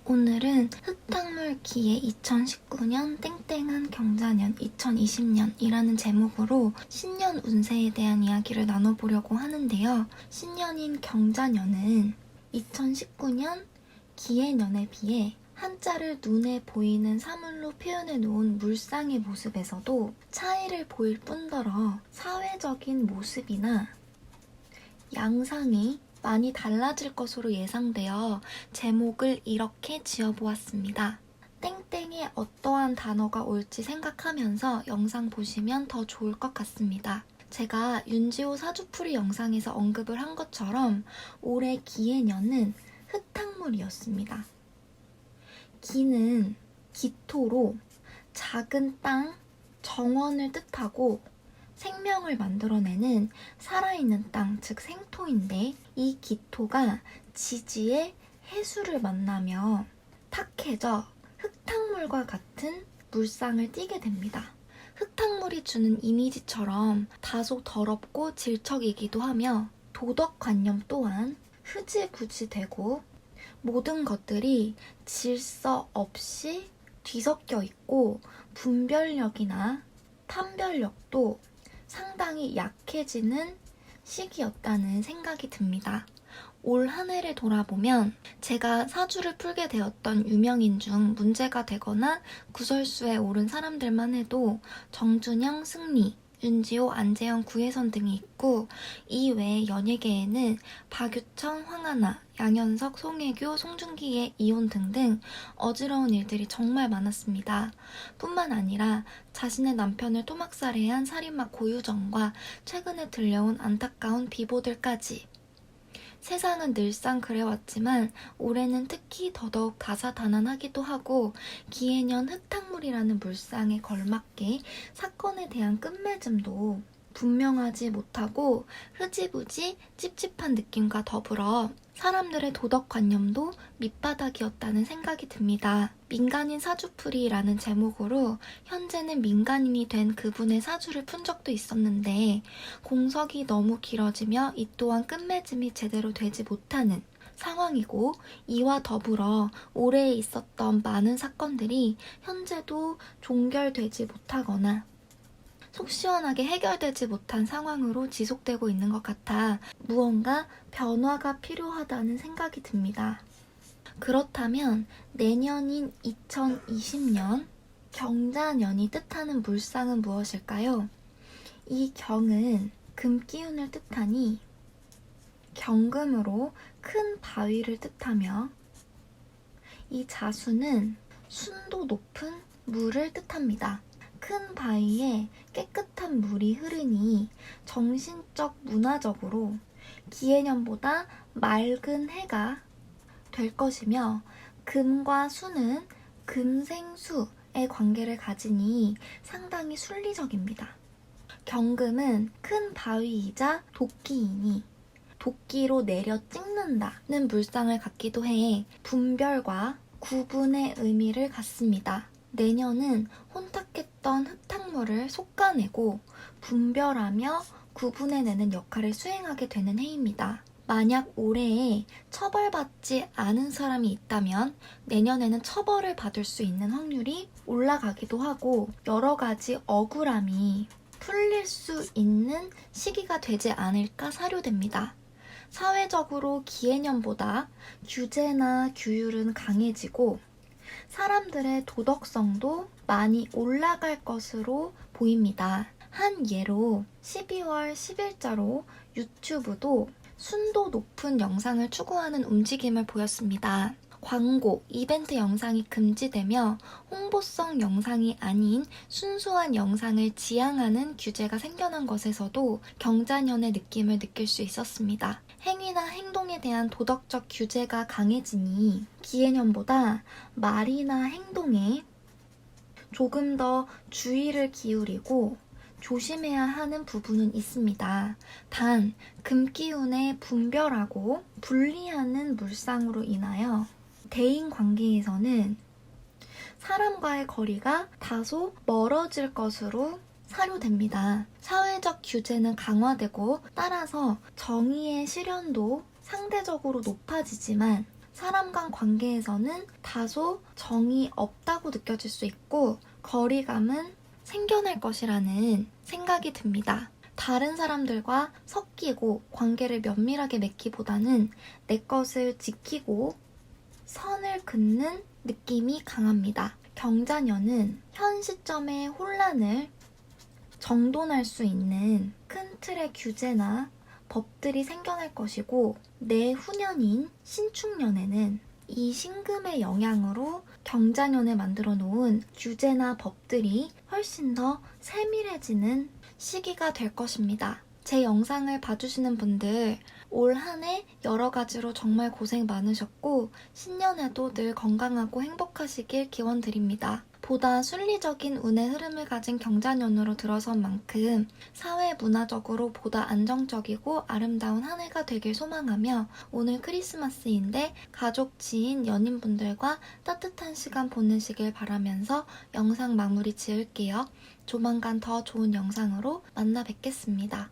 오늘은 흙탕물 기해 2019년 땡땡한 경자년 2020년이라는 제목으로 신년 운세에 대한 이야기를 나눠보려고 하는데요. 신년인 경자년은 2019년 기해년에 비해 한자를 눈에 보이는 사물로 표현해 놓은 물상의 모습에서도 차이를 보일 뿐더러 사회적인 모습이나 양상이 많이 달라질 것으로 예상되어 제목을 이렇게 지어보았습니다. 땡땡에 어떠한 단어가 올지 생각하면서 영상 보시면 더 좋을 것 같습니다. 제가 윤지호 사주풀이 영상에서 언급을 한 것처럼 올해 기해년은 흙탕물이었습니다. 기는 기토로 작은 땅, 정원을 뜻하고 생명을 만들어내는 살아있는 땅, 즉 생토인데 이 기토가 지지의 해수를 만나며 탁해져 흙탕물과 같은 물상을 띠게 됩니다. 흙탕물이 주는 이미지처럼 다소 더럽고 질척이기도 하며 도덕관념 또한 흐지부지되고 모든 것들이 질서 없이 뒤섞여 있고 분별력이나 판별력도 상당히 약해지는 시기였다는 생각이 듭니다. 올 한 해를 돌아보면 제가 사주를 풀게 되었던 유명인 중 문제가 되거나 구설수에 오른 사람들만 해도 정준영, 승리, 윤지호, 안재현, 구혜선 등이 있고 이 외에 연예계에는 박유천, 황하나, 양현석, 송혜교, 송중기의 이혼 등등 어지러운 일들이 정말 많았습니다. 뿐만 아니라 자신의 남편을 토막살해한 살인마 고유정과 최근에 들려온 안타까운 비보들까지. 세상은 늘상 그래왔지만 올해는 특히 더더욱 다사다난하기도 하고 기해년 흙탕물이라는 물상에 걸맞게 사건에 대한 끝맺음도 분명하지 못하고 흐지부지 찝찝한 느낌과 더불어 사람들의 도덕관념도 밑바닥이었다는 생각이 듭니다. 민간인 사주풀이라는 제목으로 현재는 민간인이 된 그분의 사주를 푼 적도 있었는데 공석이 너무 길어지며 이 또한 끝맺음이 제대로 되지 못하는 상황이고 이와 더불어 올해에 있었던 많은 사건들이 현재도 종결되지 못하거나 속 시원하게 해결되지 못한 상황으로 지속되고 있는 것 같아 무언가 변화가 필요하다는 생각이 듭니다. 그렇다면 내년인 2020년 경자년이 뜻하는 물상은 무엇일까요? 이 경은 금기운을 뜻하니 경금으로 큰 바위를 뜻하며 이 자수는 순도 높은 물을 뜻합니다. 큰 바위에 깨끗한 물이 흐르니 정신적, 문화적으로 기해년보다 맑은 해가 될 것이며 금과 수는 금생수의 관계를 가지니 상당히 순리적입니다. 경금은 큰 바위이자 도끼이니 도끼로 내려 찍는다는 물상을 갖기도 해 분별과 구분의 의미를 갖습니다. 내년은 혼탁했던 흙탕물을 솎아내고 분별하며 구분해내는 역할을 수행하게 되는 해입니다. 만약 올해에 처벌받지 않은 사람이 있다면 내년에는 처벌을 받을 수 있는 확률이 올라가기도 하고 여러 가지 억울함이 풀릴 수 있는 시기가 되지 않을까 사료됩니다. 사회적으로 기해년보다 규제나 규율은 강해지고 사람들의 도덕성도 많이 올라갈 것으로 보입니다. 한 예로 12월 10일자로 유튜브도 순도 높은 영상을 추구하는 움직임을 보였습니다. 광고, 이벤트 영상이 금지되며 홍보성 영상이 아닌 순수한 영상을 지향하는 규제가 생겨난 것에서도 경자년의 느낌을 느낄 수 있었습니다. 행위나 행동에 대한 도덕적 규제가 강해지니 기해년보다 말이나 행동에 조금 더 주의를 기울이고 조심해야 하는 부분은 있습니다. 단, 금기운에 분별하고 분리하는 물상으로 인하여 대인 관계에서는 사람과의 거리가 다소 멀어질 것으로 사료됩니다. 사회적 규제는 강화되고 따라서 정의의 실현도 상대적으로 높아지지만 사람 간 관계에서는 다소 정이 없다고 느껴질 수 있고 거리감은 생겨날 것이라는 생각이 듭니다. 다른 사람들과 섞이고 관계를 면밀하게 맺기보다는 내 것을 지키고 선을 긋는 느낌이 강합니다. 경자년은 현 시점의 혼란을 정돈할 수 있는 큰 틀의 규제나 법들이 생겨날 것이고 내후년인 신축년에는 이 신금의 영향으로 경자년에 만들어 놓은 규제나 법들이 훨씬 더 세밀해지는 시기가 될 것입니다. 제 영상을 봐주시는 분들 올 한 해 여러 가지로 정말 고생 많으셨고 신년에도 늘 건강하고 행복하시길 기원드립니다. 보다 순리적인 운의 흐름을 가진 경자년으로 들어선 만큼 사회 문화적으로 보다 안정적이고 아름다운 한 해가 되길 소망하며 오늘 크리스마스인데 가족, 지인, 연인분들과 따뜻한 시간 보내시길 바라면서 영상 마무리 지을게요. 조만간 더 좋은 영상으로 만나 뵙겠습니다.